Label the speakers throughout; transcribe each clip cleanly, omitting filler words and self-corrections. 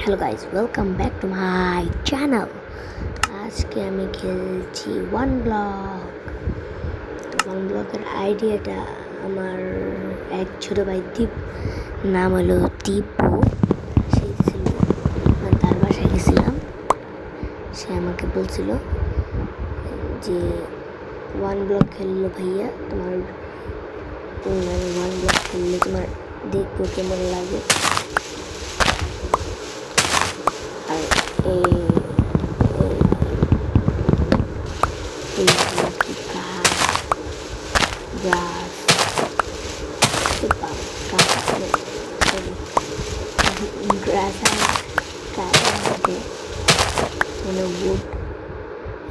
Speaker 1: Hello guys, welcome back to my channel. আজকে আমি খেলছি ওয়ান ব্লকের আইডিয়াটা আমার এক ছোটো ভাই নাম হলো দীপু, সে ছিল, তার বাসায় গেছিলাম। সে আমাকে বলছিল যে ওয়ান ব্লক খেললো ভাইয়া, তোমার ওয়ান ব্লক খেললে তোমার দেখবো কেমন লাগে।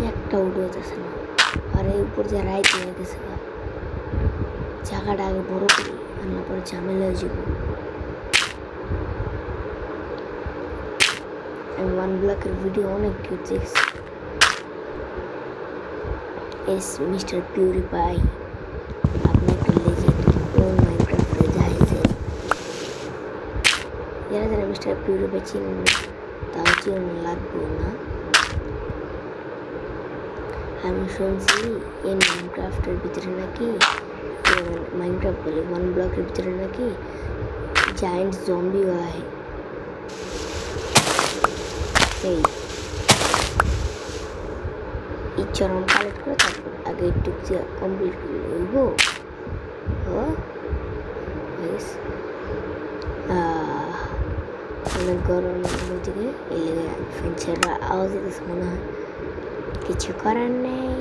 Speaker 1: একটা উঠে যেতেছে না, আর এই উপর যে রাইট হয়ে গেছে, জায়গাটা আগে বড় করি, আনার পরে ঝামেলা হয়ে যাব। আমি ওয়ান ব্লকের ভিডিও অনেক কিছু দেখছি। এস মিস্টার পিউরিফাই, আপনি একটা লেজেন্ড ওন মাইনক্রাফটে যাইছেন। যারা যারা মিস্টার পিউরিফাই চিনেন না, তাও চিনেন লাগবে না। আমি শুনছি এই মাইনক্রাফটের ভিতরে নাকি, মাইনক্রাফট বলে ওয়ান ব্লকের ভিতরে নাকি জায়ান্ট জম্বি হয়। এই চরম কালেক্ট করে তারপর আগে একটু কমপ্লিট করে লইব। অনেক গরম দিকে এই লেগে ফেন্সের আওয়াজ দিতেছে, মনে হয় কিছু করার নেই।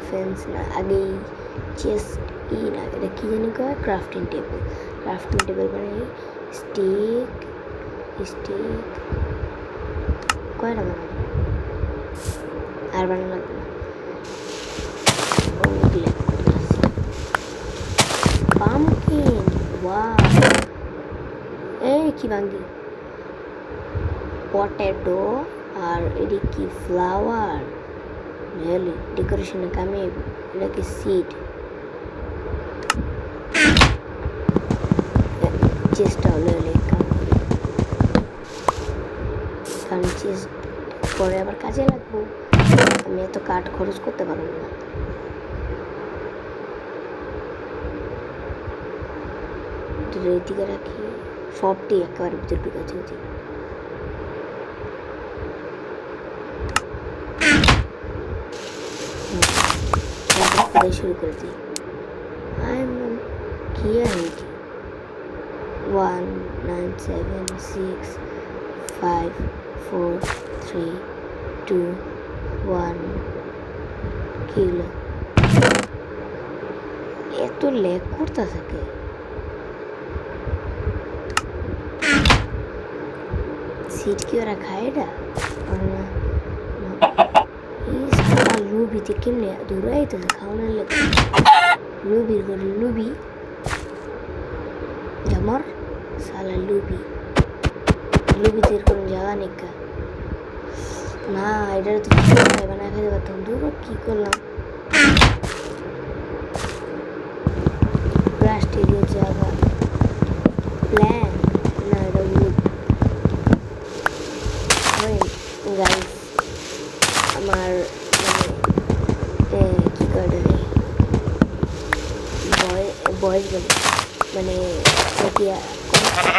Speaker 1: ফেন্স না, আগেই চেস্ট না, এটা কি জানি কয়, ক্রাফটিং টেবিল বানাই, স্টিক কয়টা বানাবো, আর বানানো লাগবে না। পামকিন, ওয়াও, এই কি ভাঙ্গি, পটেটো, আর এটি কি ফ্লাওয়ার, রিয়েলি ডেকোরেশনে কামে। এটা কি সিড, চেষ্টা হলো কারণ চেস্ট পরে আবার কাজে লাগবো। আমি এত কাঠ খরচ করতে পারবো না। এদিকে রাখি, সবটি একেবারে ভিতরে ঢুকাচ্ছি। শুরু করে দিই। কি আছে 1 9 7 6 5 4 3 2 1 কিলো। এত ল্যাগ করতে থাকে। সিট কি ওরা খায় এটা না? লুবিতে কেমনে দৌড়াই তো খাওয়ানোর লেগে, লুবির করে লুবি আমার সালা লুবিতে কোনো জায়গা নেই না। এটা তো বানায় খেতে পারতাম, দূর কি করলাম। প্লাস্টিকের জায়গা প্ল্যান না, এটা উড। গাইস, আমার কি করে বয়স বলে, মানে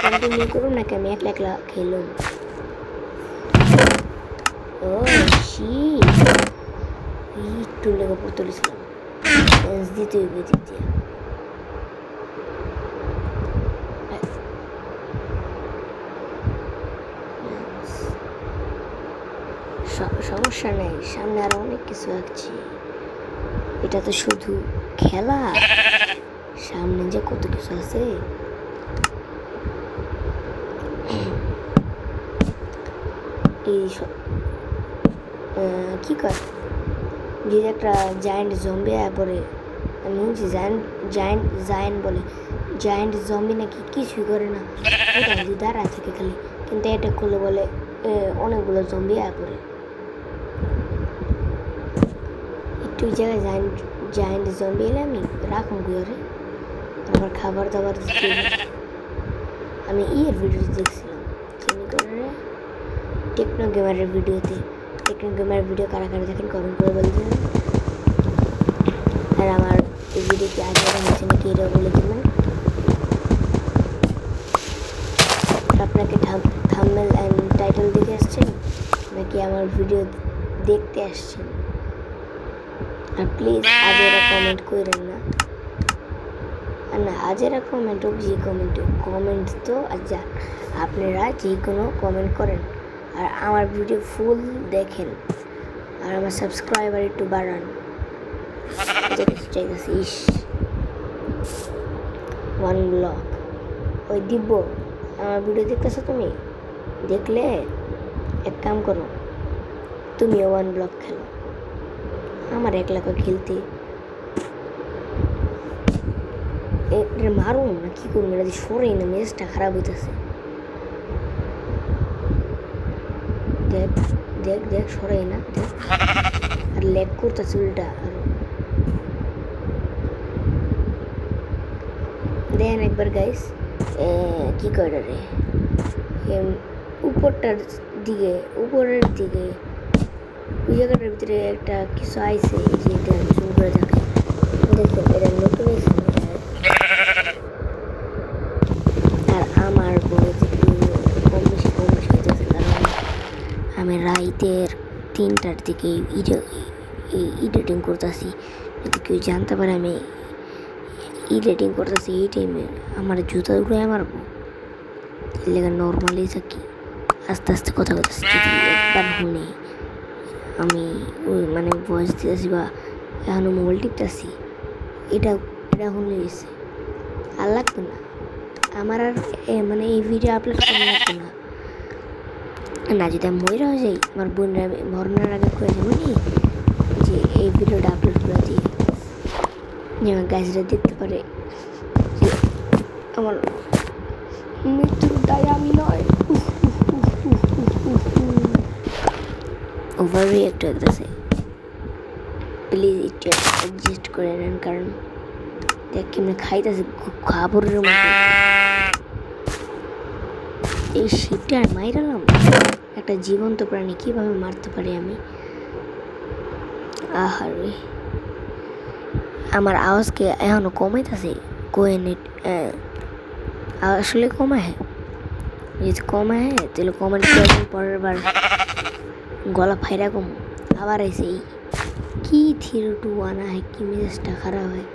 Speaker 1: কন্টিনিউ করুন নাকি আমি একলা খেলুম। ও একটু লেগে পড়ে তুলেছিলাম, দিতে হইবে দিতে। সমস্যা নেই, সামনে আরো অনেক কিছু আঁকছি। এটা তো শুধু খেলা, সামনে যে কত কিছু আছে। এই কি কর যে একটা জায়ান্ট জম্বি পরে, আমি জায়ান্ট বলে, জায়ান্ট জম্বি নাকি কিছুই করে না, এটা যদি দাঁড়ায় থাকে খালি, কিন্তু এটা করলে বলে অনেকগুলো জম্বি পরে। একটু জায়গায় জায়ান্ট জম্বি এলে আমি রাখুন ঘরে, আমার খাবার দাবার দিতে। আমি ইয়ের ভিডিও দেখছিলাম চিনি করে টেকনো গেমারের ভিডিওতে। টেকনো গেমারের ভিডিও কারা কারা দেখেন কমেন্ট করে বলবেন। আর আমার এই ভিডিও কি আগে হয়েছে নাকি এটা বলে দেবেন। আপনাকে থাম্বনেল অ্যান্ড টাইটেল দেখে আসছেন নাকি আমার ভিডিও দেখতে আসছেন? আর প্লিজ আজ এরা কমেন্ট করেন না। আর না আজ এরা কমেন্ট হোক যে কমেন্ট তো আচ্ছা আপনারা যে কোনো কমেন্ট করেন আর আমার ভিডিও ফুল দেখেন আর আমার সাবস্ক্রাইবার একটু বাড়ান। চাইতেছি ইস 1 ব্লক ওই দিব্য আমার ভিডিও দেখতেছো তুমি? দেখলে এক কাম করো তুমিও 1 ব্লক খেলো আমার একলা খেলতে মারুন না কি করুন এটা সরেই না মেজটা খারাপ হইতেছে। দেখ দেখ দেখ সরেই না দেখ আর লেগ করতেছে উল্টা আরো দেন একবার গাইস কি করে রে উপরের দিকে ওই জায়গাটার ভিতরে একটা কিছু আইছে যে এটা জুম করে থাকে দেখেন এটা নতুন হয়েছে আর আমার বয়স একটু কম বেশি হইতেছে কারণ আমি রাইতের 3টার দিকে এডিটিং করতেছি। যদি কেউ জানতে পারে আমি এডিটিং করতেছি এই টাইমে আমার জুতা উড়ে মারবো লেগে নর্মালি থাকি আস্তে আস্তে কথা বলতেছি। যদি একবার শুনি আমি ওই মানে ভয়েস দিতেছি বা এখনও মোবাইল টিপতেছি এটা শুনে গেছে আর লাগতো না আমার আর মানে এই ভিডিও আপলোড করা লাগতো না। না যদি আমি ময়রা হয়ে যাই আমার বোনরা আমি মরণের আগে করে যাবো নি যে এই ভিডিওটা আপলোড করে দিই যেমন গাছরা দেখতে পারে যে আমার মৃত্যুর দায় আমি নয়। ওভার রিঅ্যাক্ট হইতেছে প্লিজ একটু অ্যাডজাস্ট করে নেন কারণ দেখ কেমনি খাইতেছে খুব খাবারের মধ্যে এই শিপটা আর মাইরালাম একটা জীবন্ত প্রাণী কিভাবে মারতে পারি আমি। আহারে আমার আওয়াজকে এখনো কমাইতেছে কোয়েনেট আসলে কমায় যদি কমায় তাহলে কমেন্ট করে পরের বার গলা ফাইরা কম আবার এসে কি 3-2 আনা হয় কি মেজাজটা খারাপ হয়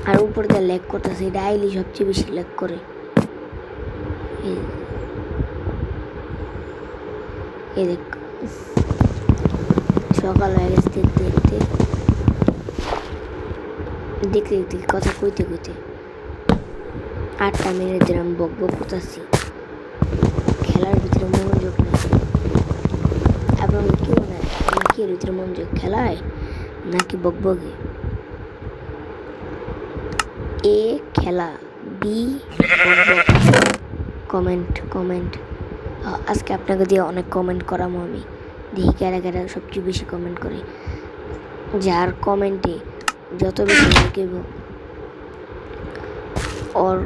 Speaker 1: আর উপর দিয়ে ল্যাগ করতেছে ডাইলি সবচেয়ে বেশি ল্যাগ করে। এই দেখ সকাল হয়ে গেছে দেখতে কথা কইতে 8টা মিনিট ধরে আমি বক করতেছি খেলার ভিতরে মনোযোগ নেই। আপনার কি মনে হয় আমার কি এর ভিতরে মনোযোগ খেলায় নাকি বকবকে? এ খেলা বি কমেন্ট আজকে আপনাকে দিয়ে অনেক কমেন্ট করামো আমি দেখি কারা সবচেয়ে বেশি কমেন্ট করে যার কমেন্টে যত বেশি লিখব ওর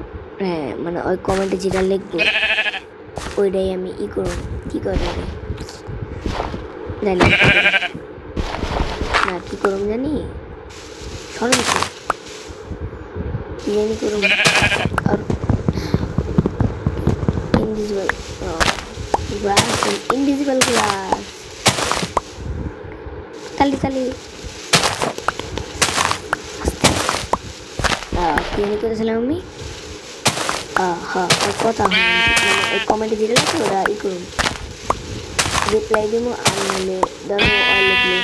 Speaker 1: হ্যাঁ মানে ওই কমেন্টে যেটা লিখবো ওইটাই আমি করব কি করে জানি না কি করব জানি সরম কি জানি করব আর ইনভিজিবল গ্লাস তালি কি জানি করেছিলাম আমি হ্যাঁ কথা ওই কমেন্টে দিলে তো ওরা করুন রিপ্লাই দিব আর নাহলে ধরো লিখলে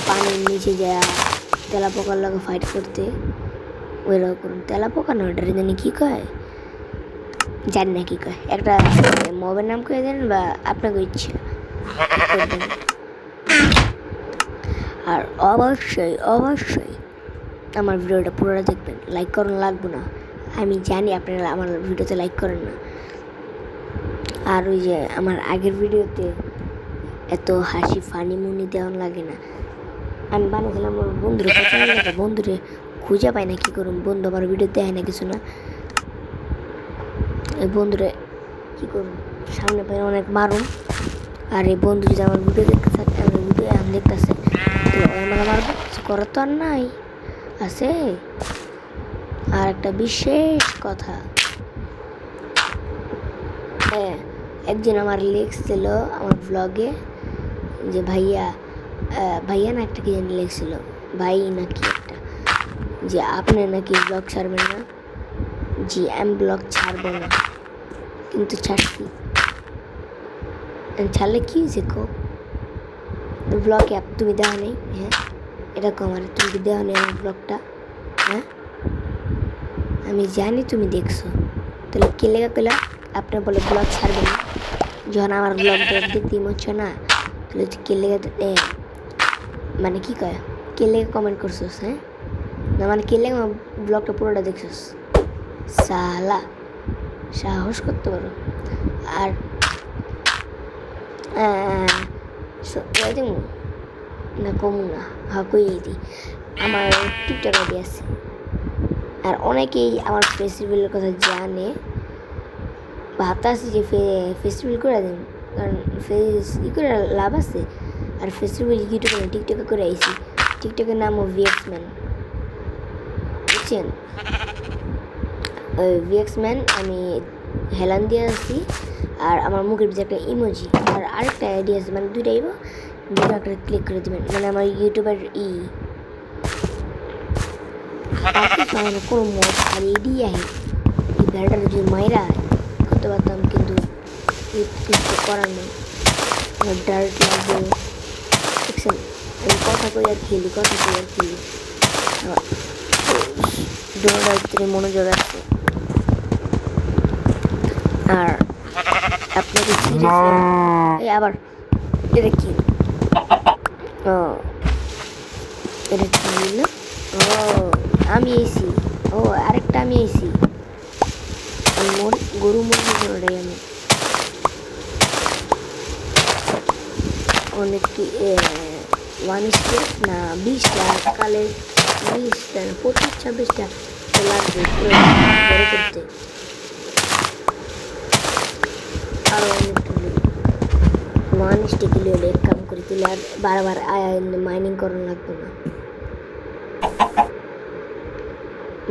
Speaker 1: পানির নিচে যায় তেলা পোকার লাগে ফাইট করতে ওইরকম করুন। তেলা পোকা না ওটার জানি কী কয় জানি না কী কয় একটা মবের নাম করে দেন বা আপনাকে ইচ্ছা আর অবশ্যই আমার ভিডিওটা পুরোটা দেখবেন লাইক করানো লাগবে না আমি জানি আপনারা আমার ভিডিওতে লাইক করেন না। আর ওই যে আমার আগের ভিডিওতে এত হাসি ফানি মুনি দেওয়ান লাগে না আমি বানিয়েছিলাম আমার বন্ধুরে খুঁজে পাই না, কি করুন? বন্ধু আমার ভিডিও দেখে না কিছু না, এই বন্ধুরে কী করুন? সামনে পাই অনেক মারুন। আর এই বন্ধু যদি আমার ভিডিও দেখতে থাকে, আমার ভিডিও এখন দেখতেছে, তো আমার মারবো, কিছু করার তো আর নাই আছে। আর একটা বিশেষ কথা, হ্যাঁ, একজন আমার লিখছিল আমার ব্লগে যে ভাইয়া ভাইয়া না একটা কি জানি লিখছিল, ভাই নাকি একটা, যে আপনি নাকি ব্লগ ছাড়বেন না। জি আমি ব্লগ ছাড়বো না, কিন্তু ছাড়ছি। ছাড়লে কি হয়েছে কো? ব্লগ অ্যাপ তুমি দেওয়া নেই? হ্যাঁ এরকম, আর তুমি কি দেওয়া নেই আমার ব্লগটা? হ্যাঁ আমি জানি তুমি দেখছো, তাহলে কে লেখা পেলা আপনি বলে ব্লগ ছাড়বেন না? যখন আমার ব্লগ দেখতে হচ্ছে না, তাহলে কে লেগে মানে কি কয়, কে লেগে কমেন্ট করছোস? হ্যাঁ না মানে কে লেগে আমার ব্লগটা পুরোটা দেখছোস? সালা সাহস করতে পারো। আর দেবো না কমু না, হাকুই দিই। আমার টিকটক আইডি আছে, আর অনেকেই আমার ফেস্টিভ্যালের কথা জানে, ভাবতেছি যে ফেস্টিভ্যাল করে দেন, কারণ ই করে লাভ আছে। আর ফেস্টিভ্যাল ইউটিউবে না, টিকটকে করে আইছি। টিকটকের নামও ভিএক্সম্যান, বুঝছেন? ওই ভিএক্সম্যান আমি হেলান দিয়ে আছি, আর আমার মুখের ভিতরে একটা ইমোজি, আর আরেকটা আইডি আছে, মানে দুইটাই দুটো একটা ক্লিক করে দেবেন, মানে আমার ইউটিউবের কোনো মত আর এডি আহে এই ব্যাটার যদি মাইরা করতে পারতাম, কিন্তু কিছু করার নেই, আমার ডার্ট লাগবে। দেখছেন আমি কথা কই আর খেলি, কথা কই আর খেলি, দৌড়ার ভিতরে মনোযোগ আছে। আর আপনাকে সিরিয়াসলি আবার এটা কি, ও এটা কি হইল? ও আমি এসি, ও আরেকটা আমি এসি, গরু মুরগি ওটাই আমি অনেক কি 1 স্টেপ না 20টা, কালে 20টা না 25-26টা লাগবে বড় করতে, আরও অনেক 1 স্টেপ হলে এক কাম করে দিলে আর বারবার মাইনিং করানো লাগবে না।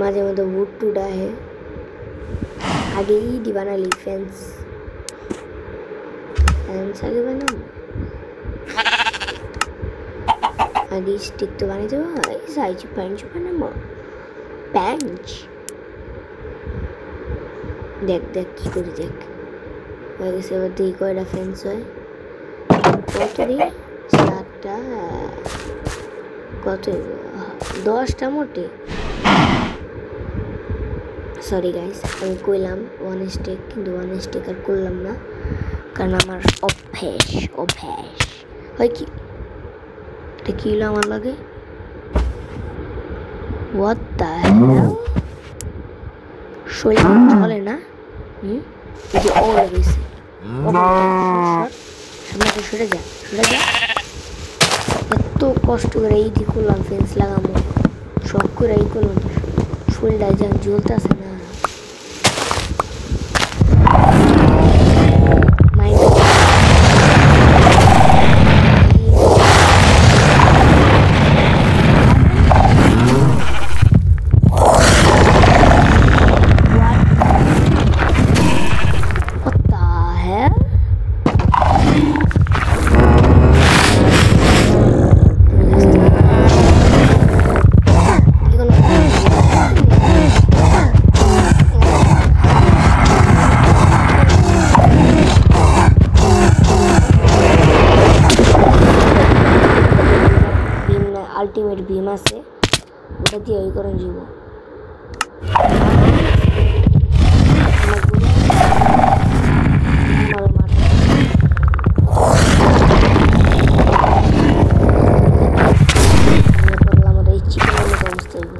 Speaker 1: মাঝে মধ্যে উড টুড আহে, আগে ইডি বানালি ফেন্স আগে বানাবো, আগে স্টিক তো বানিয়ে দেবো, সাইজ প্যাঞ্চ বানাবো, প্যাঞ্চ দেখ দেখ কী করি দেখ হয়ে গেছে। এবার দেখি কয়টা ফেন্স হয়, কতটি 7টা, কত 10টা মোটে। সরি গাইস আমি কইলাম 1 স্টেক, কিন্তু 1 স্টেক আর করলাম না, কারণ আমার অভ্যাস হয় কি। এটা কি হলো আমার লাগে? হোয়াট দ্য হেল, শরীর চলে না। এই যে ও গেছে, সামনে সরে যা। এত কষ্ট করে এই দিয়ে করলাম ফেন্স লাগাবো, শখ করে এই করলাম, শরীরটা যেন জ্বলতেছে না। আলটিমেট ভীম আছে, ওটা দিয়ে ওই করে যাব। আমাদের এই চিকেনের মতো অবস্থা হইব।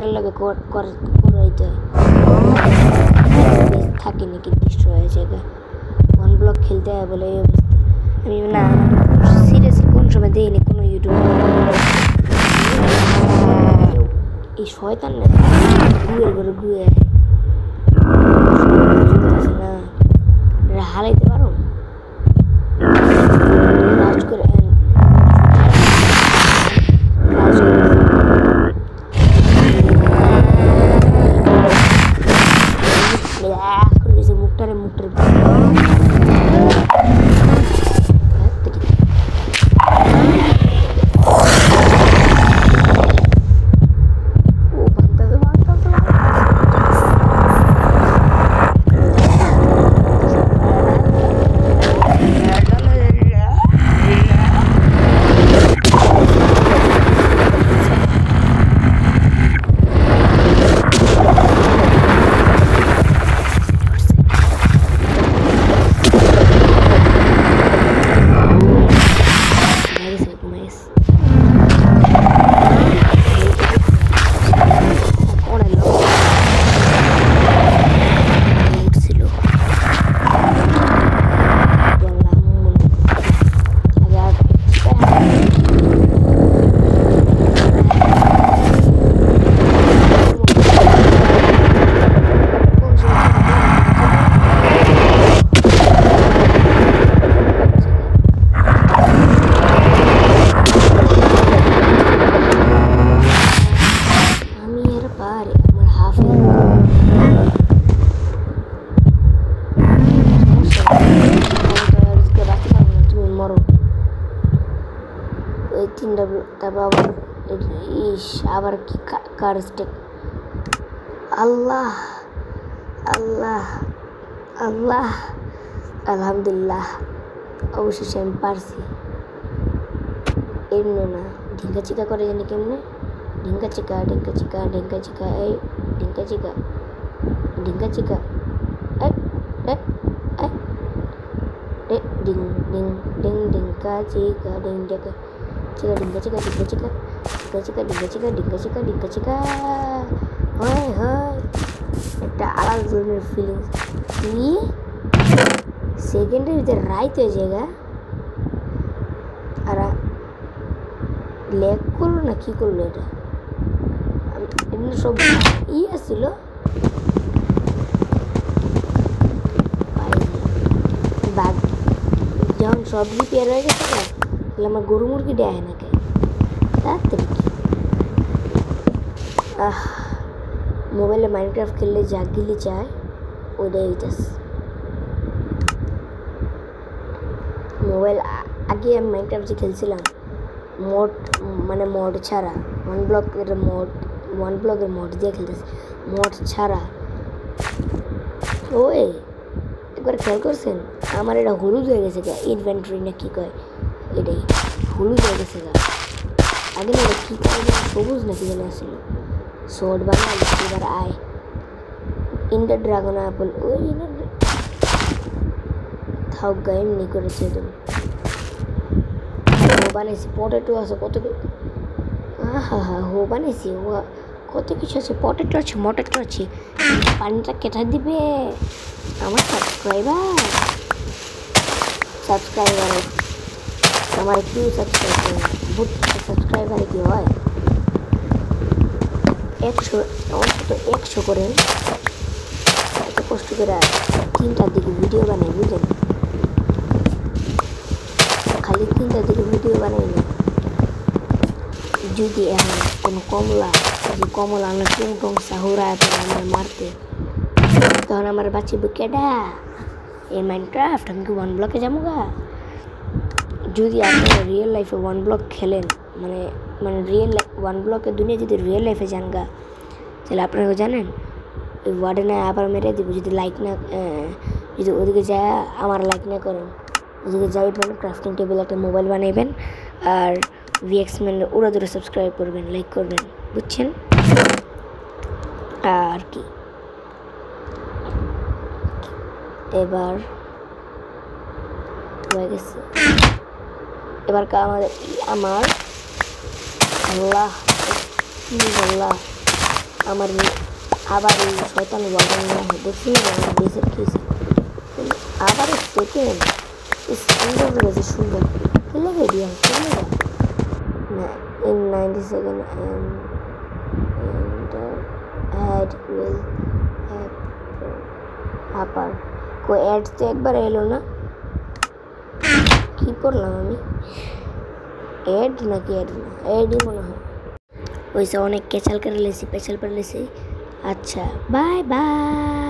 Speaker 1: প্লেয়ারের লগে করাইতে থাকে নাকি ডিস্ট্রয় হয়ে যায় ওয়ান ব্লক খেলতে হয় বলে এই অবস্থা আমি না সিরিয়াসলি কোন সময় দেইনি কোনো ইউটিউব এই শয়তান না গুয়ের ঘরে গুয়ে না হারাইতে পারো রাজ করে মুখটারে তারপর আবার আবার কি কার স্টেক আল্লাহ আল্লাহ আল্লাহ আলহামদুলিল্লাহ অবশেষে আমি পারছি এমনি না ঢিঙ্কা চিকা করে জানি কেমনে ঢিঙ্কা চিকা এই ঢিঙ্কা চিকা ডিং ডিং ডিং ঢিঙ্কা চিকা ডিঙ্কা হয় একটা আলাদা ধরনের ফিলিংস কি সেকেন্ডের ভিতরে রাইত হয়ে জায়গা আর লেগ করলো না কি করলো এটা এমনি সব আসছিল বাঘ যখন সব রিপেয়ার হয়ে গেছে তাহলে আমার গরু মুরগি দেয় না কে তাড়াতাড়ি মোবাইলে মাইনক্রাফট খেললে যা গিলি চায় ওইটাই হইতেছে মোবাইল আগে আমি মাইনক্রাফট যে খেলছিলাম মড ছাড়া ওয়ান ব্লকের মড দিয়ে খেলতেছি মড ছাড়া ওই একবার খেয়াল করছেন আমার এটা হলুদ হয়ে গেছে গা ইনভেন্টরি না কি কয় এটাই হলুদ হয়ে গেছে গা আগে না কী কয় সবুজ নাকি যেন আসছিল শর্ট বানাই এবার আয় ইন্ডার ড্রাগন অ্যাপল ওই থাক গা এমনি করেছে তো বানাইছি পটেটো আছে কত বানাইছি কত কিছু আছে পটেটো আছে মটেটো আছে পানিটা কেটে দিবে আমার সাবস্ক্রাইবার আমার একটু সাবস্ক্রাইবারে কি হয় 100 করে এত কষ্ট করে 3টার দিকে ভিডিও বানাই বুঝলেন খালি 3টার দিকে ভিডিও বানাই না যদি এখন কোনো কমলা আমরা টং সাহুরায় আমার মারতে তখন আমার বাচ্চা কেডা এই মাইনক্রাফট আমি কি ওয়ান ব্লকে যাবো গা যদি আপনারা রিয়েল লাইফে ওয়ান ব্লক খেলেন মানে রিয়েল ওয়ান ব্লকের দুনিয়া যদি রিয়েল লাইফে যান গা তাহলে আপনারা জানেন ওই ওয়ার্ডেনে আবার মেরে দিব যদি লাইক না যদি ওদিকে যায় আমার লাইক না করেন ওদিকে যাইবেন ক্রাফটিং টেবিল একটা মোবাইল বানাইবেন আর ভিএক্স ম্যানের ওরা ধরে সাবস্ক্রাইব করবেন লাইক করবেন বুঝছেন আর কি এবার হয়ে গেছে এবার আমার আল্লাহ আমার আবার এই শয়তান ওয়াগন না হয় দেখছি না আমার বেসের কি আবার সেকেন্ড সুন্দর রয়েছে সুন্দর খেলে গে দিয়া খেলে গা না in 90 second and add will upper को add তো একবার এলো না কি করলাম আমি add নাকি add না add মনে হয় ওইসে অনেক পেছাল করে লেছি আচ্ছা বাই বাই।